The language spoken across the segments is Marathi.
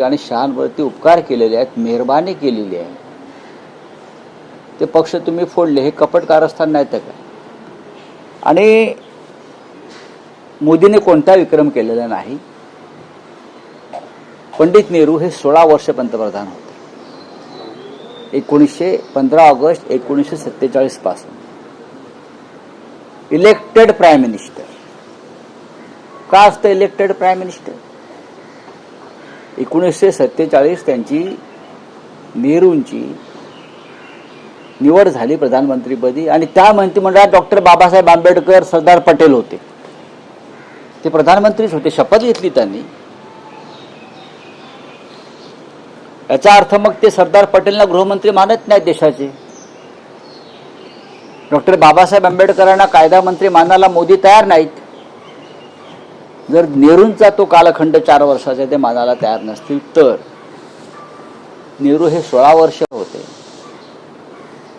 आणि शहांवरती उपकार केलेले आहेत, मेहरबानी केलेली आहे, ते पक्ष तुम्ही फोडले, हे कपट कारस्थान नाही तर काय? आणि मोदीने कोणता विक्रम केलेला नाही. पंडित नेहरू हे 16 वर्ष पंतप्रधान होते. 15 ऑगस्ट 1947 पासून इलेक्टेड प्राईम मिनिस्टर. का असतं इलेक्टेड प्राईम मिनिस्टर? 1947 त्यांची नेहरूंची निवड झाली प्रधानमंत्रीपदी आणि त्या मंत्रिमंडळात डॉक्टर बाबासाहेब आंबेडकर, सरदार पटेल होते. ते प्रधानमंत्रीच होते, शपथ घेतली त्यांनी. याचा अर्थ मग ते सरदार पटेलना गृहमंत्री मानत नाहीत देशाचे. डॉक्टर बाबासाहेब आंबेडकरांना कायदा मंत्री मानायला मोदी तयार नाहीत. जर नेहरूंचा तो कालखंड 4 वर्षाचा ते मानायला तयार नसतील तर नेहरू हे 16 वर्ष होते.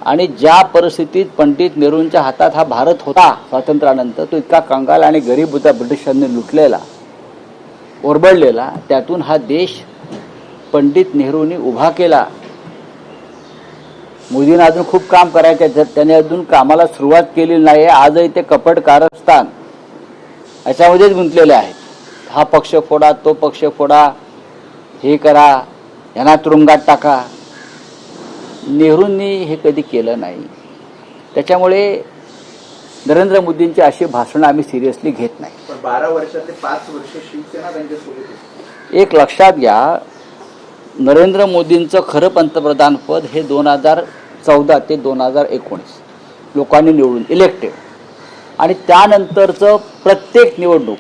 आणि ज्या परिस्थितीत पंडित नेहरूंच्या हातात हा भारत होता स्वातंत्र्यानंतर, तो इतका कंगाल आणि गरीब होता, ब्रिटिशांनी लुटलेला, ओरबडलेला, त्यातून हा देश पंडित नेहरूंनी उभा केला. मोदींना अजून खूप काम करायचं, त्याने अजून कामाला सुरुवात केली नाही. आजही ते कपट कारस्थान याच्यामध्येच गुंतलेले आहेत. हा पक्ष फोडा, तो पक्ष फोडा, हे करा, यांना तुरुंगात टाका. नेहरूंनी हे कधी केलं नाही. त्याच्यामुळे नरेंद्र मोदींची अशी भाषणं आम्ही सिरियसली घेत नाही. 12 वर्षातले 5 वर्ष शिवसेना त्यांच्यासोबत. एक लक्षात घ्या, नरेंद्र मोदींचं खरं पंतप्रधान पद हे 2014 ते 2019 लोकांनी निवडून इलेक्टेड. आणि त्यानंतरचं प्रत्येक निवडणूक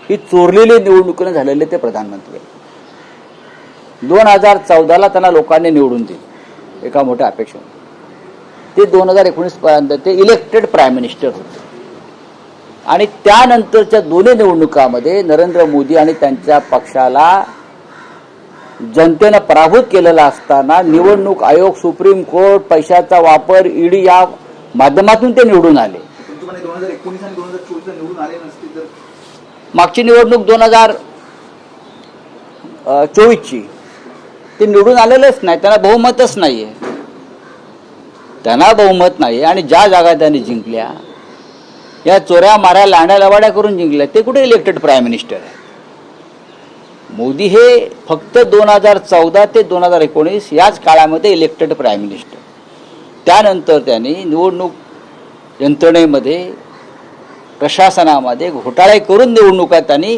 ही चोरलेली निवडणुकीने झालेले ते प्रधानमंत्री. 2014ला त्यांना लोकांनी निवडून दिले एका मोठ्या अपेक्षा. ते 2019 पर्यंत ते इलेक्टेड प्राईम मिनिस्टर होते. आणि त्यानंतरच्या दोन्ही निवडणुकांमध्ये नरेंद्र मोदी आणि त्यांच्या पक्षाला जनतेनं पराभूत केलेला असताना निवडणूक आयोग, सुप्रीम कोर्ट, पैशाचा वापर, ईडी या माध्यमातून ते निवडून आले. 2019 आणि 2024 निवडून आले नसतील तर मागची निवडणूक 2024ची ते निवडून आलेलेच नाही. त्यांना बहुमतच नाहीये. त्यांना बहुमत नाही. आणि ज्या जागा त्यांनी जिंकल्या या चोऱ्या माऱ्या, लांड्या लवाड्या करून जिंकल्या. ते कुठे इलेक्टेड प्राईम मिनिस्टर आहे? मोदी हे फक्त 2014 ते 2019 याच काळामध्ये इलेक्टेड प्राईम मिनिस्टर. त्यानंतर त्यांनी निवडणूक यंत्रणेमध्ये, प्रशासनामध्ये घोटाळे करून निवडणुका त्यांनी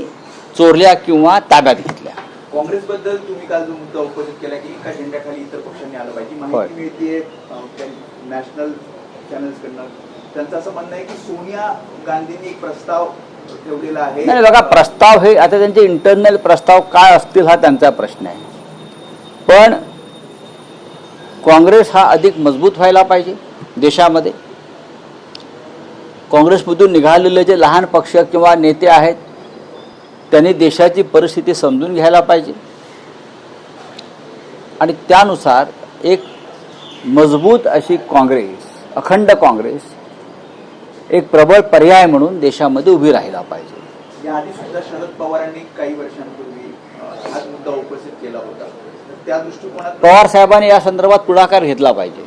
चोरल्या किंवा ताब्यात घेतल्या. काँग्रेसबद्दल तुम्ही काल जो मुद्दा उपस्थित केला की एका झेंड्याखाली इतर पक्षांनी आलं पाहिजे, माहिती मिळते नॅशनल चॅनल्सकडनं. त्यांचं असं म्हणणं आहे की सोनिया गांधींनी एक प्रस्ताव ठेवलेला आहे. नाही बघा, प्रस्ताव हे आता त्यांचे इंटरनल प्रस्ताव काय असतील हा त्यांचा प्रश्न आहे. पण काँग्रेस हा अधिक मजबूत व्हायला पाहिजे देशामध्ये. काँग्रेसमधून निघालेले जे लहान पक्ष किंवा नेते आहेत त्यांनी देशाची परिस्थिती समजून घ्यायला पाहिजे आणि त्यानुसार एक मजबूत अशी काँग्रेस, अखंड काँग्रेस एक प्रबळ पर्याय म्हणून देशामध्ये उभी राहिला पाहिजे. याआधी सुद्धा शरद पवारांनी काही वर्षांपूर्वी हा मुद्दा उपस्थित केला होता. त्या दृष्टिकोनात पवार साहेबांनी या संदर्भात पुढाकार घेतला पाहिजे.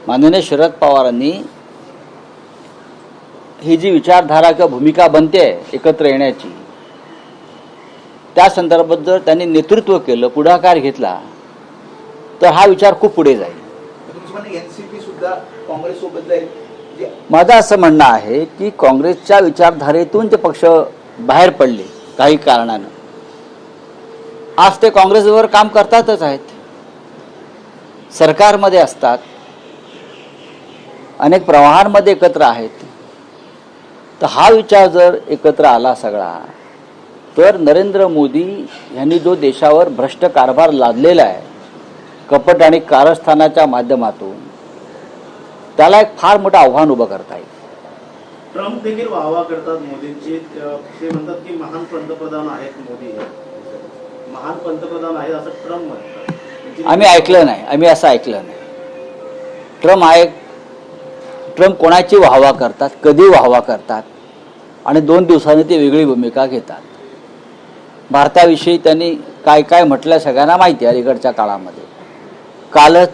माननीय शरद पवारांनी ही जी विचारधारा किंवा भूमिका बनते एकत्र येण्याची, त्या संदर्भात जर त्यांनी नेतृत्व केलं, पुढाकार घेतला तर हा विचार खूप पुढे जाईल. एनसीपी सुद्धा काँग्रेससोबत जाईल. माझं असं म्हणणं आहे की काँग्रेसच्या विचारधारेतून ते पक्ष बाहेर पडले काही कारणानं. आज ते काँग्रेसवर काम करतातच आहेत, सरकारमध्ये असतात, अनेक प्रवाहांमध्ये एकत्र आहेत. तर हा विचार जर एकत्र आला सगळा तर नरेंद्र मोदी यांनी जो देशावर भ्रष्ट कारभार लादलेला आहे कपट आणि कारस्थानाच्या माध्यमातून, त्याला एक फार मोठं आव्हान उभं करता येईल. ट्रम्प देखील वाहवा करतात मोदींची. ते म्हणतात की महान पंतप्रधान आहेत मोदी, महान पंतप्रधान आहेत असं ट्रम्प म्हणतात. आम्ही ऐकलं नाही, आम्ही असं ऐकलं नाही. ट्रम्प कोणाची वाहवा करतात, कधी वाहवा करतात आणि 2 दिवसांनी ते वेगळी भूमिका घेतात. भारताविषयी त्यांनी काय काय म्हटलं सगळ्यांना माहिती आहे अलीकडच्या काळामध्ये. कालच